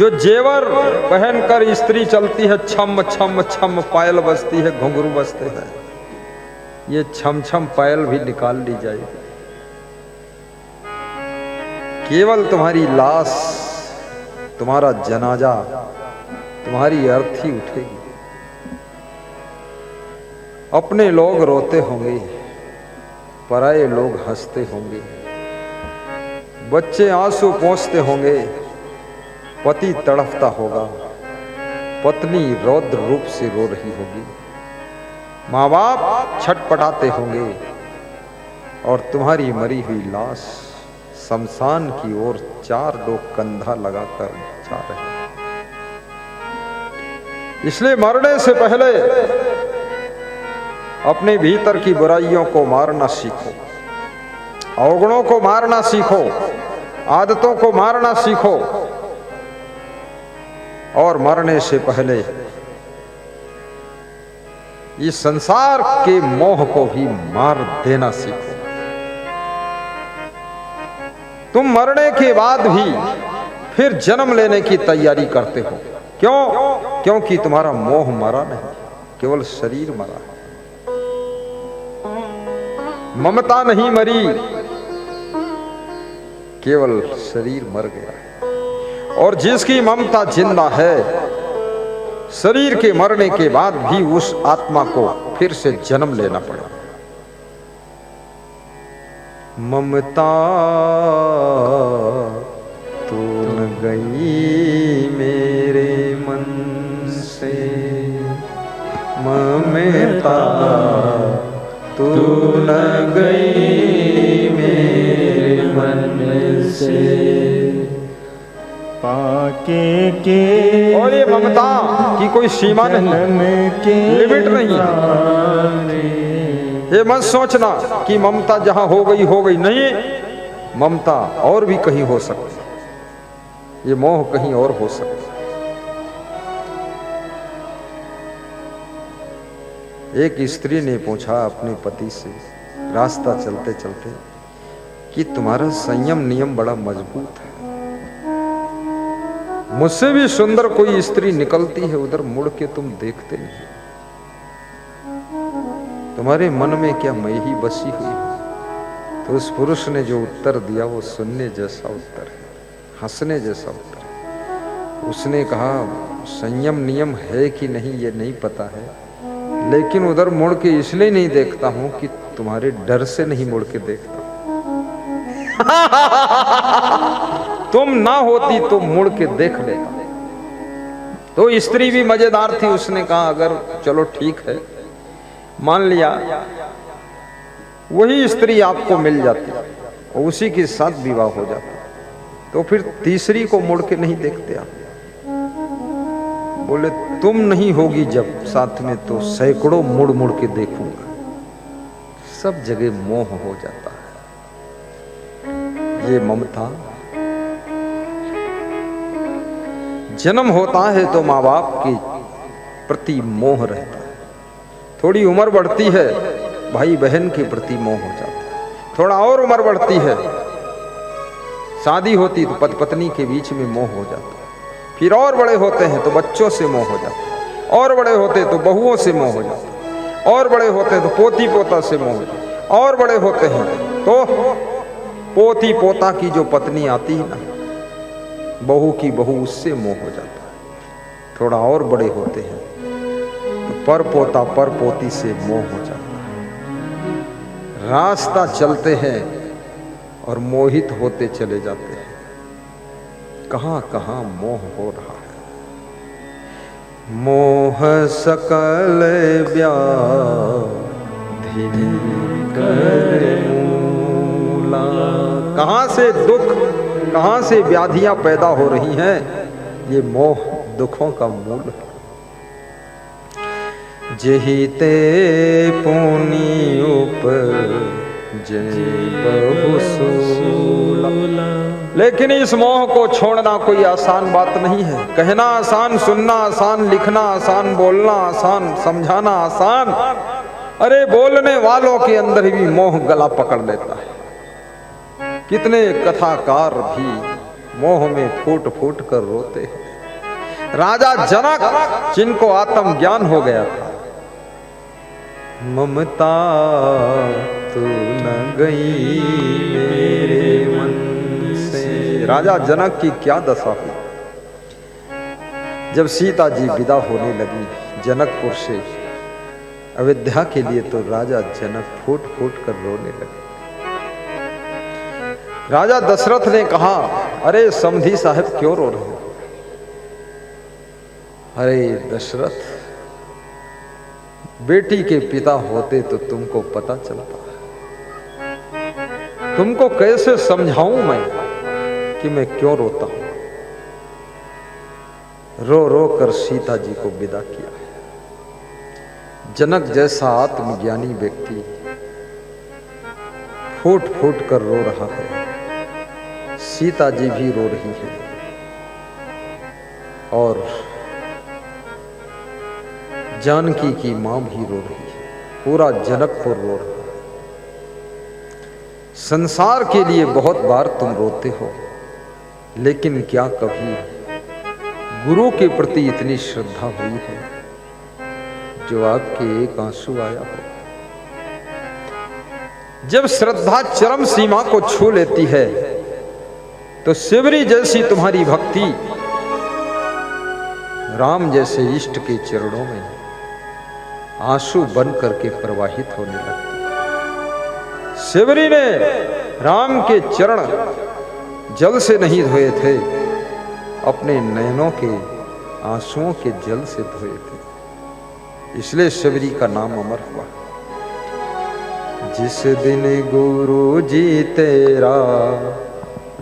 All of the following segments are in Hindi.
जो जेवर पहनकर स्त्री चलती है, छम छम छम पायल बजती है, घुंघरू बजते हैं, ये छम छम पायल भी निकाल ली जाएगी। केवल तुम्हारी लाश, तुम्हारा जनाजा, तुम्हारी अर्थी उठेगी। अपने लोग रोते होंगे, पराये लोग हंसते होंगे, बच्चे आंसू पोंछते होंगे, पति तड़फता होगा, पत्नी रौद्र रूप से रो रही होगी, माँ बाप छटपटाते होंगे और तुम्हारी मरी हुई लाश शमशान की ओर चार लोग कंधा लगाकर जा रहे हैं। इसलिए मरने से पहले अपने भीतर की बुराइयों को मारना सीखो, अवगुणों को मारना सीखो, आदतों को मारना सीखो और मरने से पहले इस संसार के मोह को भी मार देना सीखो। तुम मरने के बाद भी फिर जन्म लेने की तैयारी करते हो। क्यों? क्योंकि तुम्हारा मोह मरा नहीं, केवल शरीर मरा है। ममता नहीं मरी, केवल शरीर मर गया है। और जिसकी ममता जिंदा है, शरीर के मरने के बाद भी उस आत्मा को फिर से जन्म लेना पड़ा। ममता तू न गई मेरे मन से, ममता तू न गई मेरे मन से। पाके के और ये ममता की कोई सीमा नहीं, लिमिट नहीं। ये मत सोचना कि ममता जहां हो गई नहीं, ममता और भी कहीं हो सकती है, ये मोह कहीं और हो सकता है। एक स्त्री ने पूछा अपने पति से रास्ता चलते चलते कि तुम्हारा संयम नियम बड़ा मजबूत है, मुझसे भी सुंदर कोई स्त्री निकलती है, उधर मुड़ के तुम देखते नहीं, तुम्हारे मन में क्या मैं ही बसी हुई हूं? तो उस पुरुष ने जो उत्तर दिया वो सुनने जैसा उत्तर है, हंसने जैसा उत्तर है। उसने कहा संयम नियम है कि नहीं ये नहीं पता है, लेकिन उधर मुड़ के इसलिए नहीं देखता हूं कि तुम्हारे डर से नहीं मुड़ के देखता। तुम ना होती तो मुड़ के देख लेता। तो स्त्री भी मजेदार थी, उसने कहा अगर चलो ठीक है, मान लिया वही स्त्री आपको मिल जाती और उसी के साथ विवाह हो जाता, तो फिर तीसरी को मुड़ के नहीं देखते आप? बोले तुम नहीं होगी जब साथ में तो सैकड़ों मुड़ मुड़ के देखूंगा। सब जगह मोह हो जाता है। ये ममता, जन्म होता है तो माँ बाप के प्रति मोह रहता है, थोड़ी उम्र बढ़ती है भाई बहन के प्रति मोह हो जाता है, थोड़ा और उम्र बढ़ती है शादी होती तो पति पत्नी के बीच में मोह हो जाता है, फिर और बड़े होते हैं तो बच्चों से मोह हो जाता है, और बड़े होते तो बहुओं से मोह हो जाता है, और बड़े होते हैं तो पोती पोता से मोह हो जाता है, और बड़े होते हैं तो पोती पोता की जो पत्नी आती है ना, बहू की बहू, उससे मोह हो जाता है। थोड़ा और बड़े होते हैं तो पर पोता पर पोती से मोह हो जाता है। रास्ता चलते हैं और मोहित होते चले जाते हैं। कहां कहां मोह हो रहा है। मोह सकल व्याधि कर मूला। कहां से दुख, कहां से व्याधियां पैदा हो रही हैं? ये मोह दुखों का मूल है। जेहि ते पुनि उपजे बहुसूला। लेकिन इस मोह को छोड़ना कोई आसान बात नहीं है। कहना आसान, सुनना आसान, लिखना आसान, बोलना आसान, समझाना आसान। अरे बोलने वालों के अंदर भी मोह गला पकड़ लेता है। कितने कथाकार भी मोह में फूट फूट कर रोते हैं। राजा जनक जिनको आत्मज्ञान हो गया था, ममता तू न गई मेरे मन से। राजा जनक की क्या दशा हुई जब सीता जी विदा होने लगी जनकपुर से अयोध्या के लिए, तो राजा जनक फूट फूट कर रोने लगे। राजा दशरथ ने कहा, अरे समधी साहब क्यों रो रहे हो? अरे दशरथ, बेटी के पिता होते तो तुमको पता चलता। तुमको कैसे समझाऊं मैं कि मैं क्यों रोता हूं? रो रो कर सीता जी को विदा किया। जनक जैसा आत्मज्ञानी व्यक्ति फूट फूट कर रो रहा है, सीता जी भी रो रही है और जानकी की मां भी रो रही है, पूरा जनकपुर रो रहा है। संसार के लिए बहुत बार तुम रोते हो, लेकिन क्या कभी गुरु के प्रति इतनी श्रद्धा हुई है जो आपके एक आंसू आया हो? जब श्रद्धा चरम सीमा को छू लेती है तो शिवरी जैसी तुम्हारी भक्ति राम जैसे इष्ट के चरणों में आंसू बन करके प्रवाहित होने लगती है। शिवरी ने राम के चरण जल से नहीं धोए थे, अपने नयनों के आंसुओं के जल से धोए थे, इसलिए शिवरी का नाम अमर हुआ। जिस दिन गुरु जी तेरा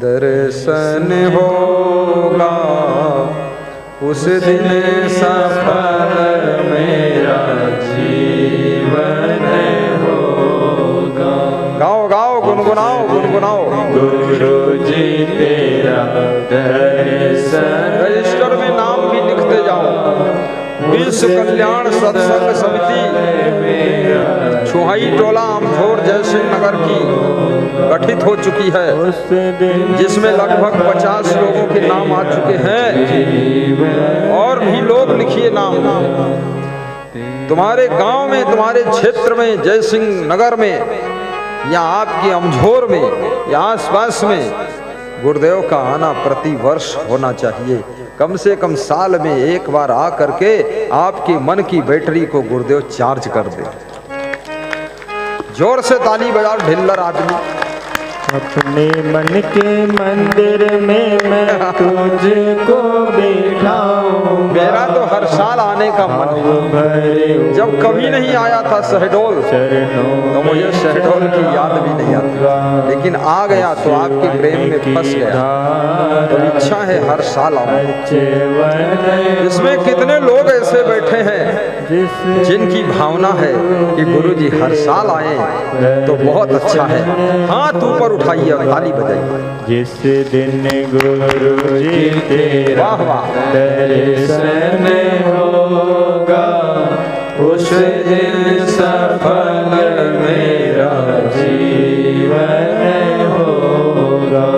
दर्शन होगा, उस दिन सफल मेरा जीवन होगा। गाओ गाओ गुनगुनाओ गुनगुनाओ। गुरु जी तेरा दर्शन, रजिस्टर में नाम भी लिखते जाओ। विश्व कल्याण सत्संग समिति छुहाई टोला अमझोर जैसे नगर की गठित हो चुकी है, जिसमें लगभग 50 लोगों के नाम आ चुके हैं। और भी लोग लिखिए नाम। तुम्हारे गांव में, तुम्हारे क्षेत्र में, जयसिंह नगर में या आपके अमझोर में या आसपास में गुरुदेव का आना प्रति वर्ष होना चाहिए। कम से कम साल में एक बार आ करके आपके मन की बैटरी को गुरुदेव चार्ज कर दे। जोर से ताली बजाओ ढिल्लर आदमी। अपने मन के मंदिर में मैं तुझको बिठाऊं। मेरा तो हर साल आने का मन है। जब कभी नहीं आया था शहडोल, तो मुझे शहडोल की याद भी नहीं आती, लेकिन आ गया तो आपके प्रेम में फंस गया। तो इच्छा है हर साल आऊं। इसमें कितने लोग ऐसे बैठे हैं जिनकी भावना है कि गुरुजी हर साल आए तो बहुत अच्छा है। हाथ ऊपर उठाइए और ताली बजाइए। जिस दिन गुरु जी तेरा दर्शन होगा, उस दिन सफल मेरा जीवन होगा।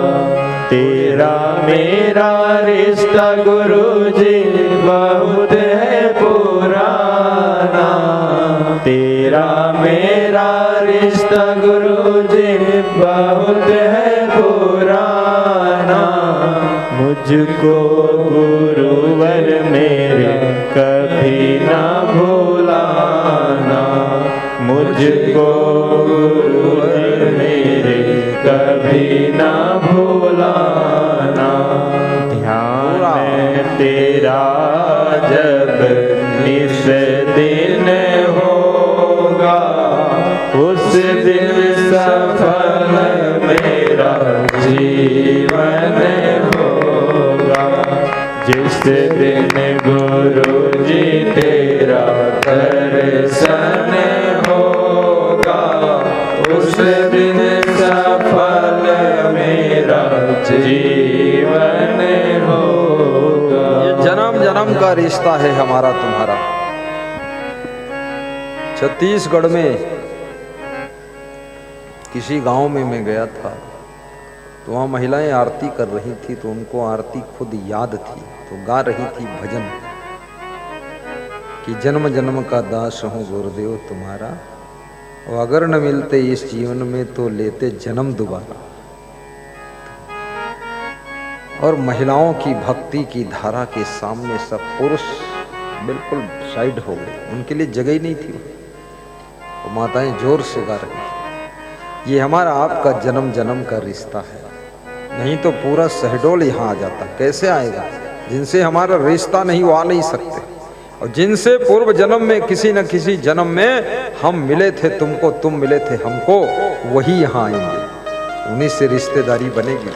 तेरा मेरा रिश्ता गुरु जी बहुत है पुराना। तेरा मेरा रिश्ता गुरु जी बहुत है पुराना। मुझको गुरुवर मेरे कभी ना भुलाना। मुझको गुरुवर मेरे कभी ना भुलाना। ध्यान तेरा जब निस दिन होगा, उस दिन सफल मेरा जीवन होगा। जिस दिन गुरु जी तेरा दर्शन होगा, उस दिन सफल मेरा जीवन होगा। ये जन्म जन्म का रिश्ता है हमारा तुम्हारा। छत्तीसगढ़ में किसी गांव में मैं गया था, तो वहाँ महिलाएं आरती कर रही थी, तो उनको आरती खुद याद थी, तो गा रही थी भजन कि जन्म जन्म का दास हूँ गुरुदेव तुम्हारा, और अगर न मिलते इस जीवन में तो लेते जन्म दोबारा। और महिलाओं की भक्ति की धारा के सामने सब पुरुष बिल्कुल साइड हो गए, उनके लिए जगह ही नहीं थी। तो माताएं जोर से गा रही थी, ये हमारा आपका जन्म जन्म का रिश्ता है, नहीं तो पूरा शहडोल यहाँ आ जाता। कैसे आएगा? जिनसे हमारा रिश्ता नहीं वो आ नहीं सकते, और जिनसे पूर्व जन्म में किसी न किसी जन्म में हम मिले थे तुमको, तुम मिले थे हमको, वही यहाँ आएंगे, उन्हीं से रिश्तेदारी बनेगी।